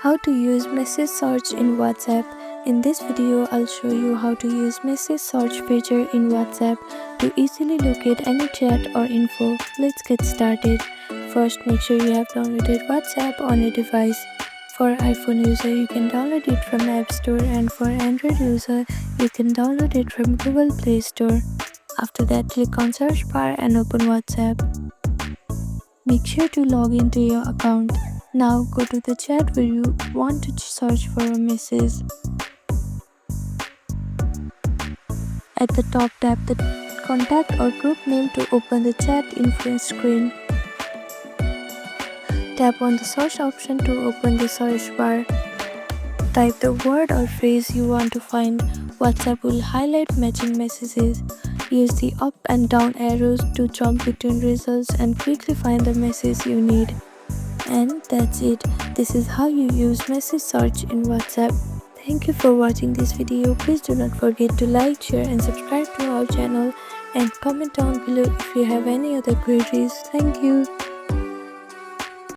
How to use message search in WhatsApp. In this video, I'll show you how to use message search feature in WhatsApp to easily locate any chat or info. Let's get started. First, make sure you have downloaded WhatsApp on your device. For iPhone user, you can download it from App Store, and for Android user, you can download it from Google Play Store. After that, click on search bar and open WhatsApp. Make sure to log into your account. Now go to the chat where you want to search for a message. At the top, tap the contact or group name to open the chat info screen. Tap on the search option to open the search bar. Type the word or phrase you want to find. WhatsApp will highlight matching messages. Use the up and down arrows to jump between results and quickly find the message you need. And that's it. This is how you use message search in WhatsApp. Thank you for watching this video. Please do not forget to like, share and subscribe to our channel, and comment down below if you have any other queries. Thank you.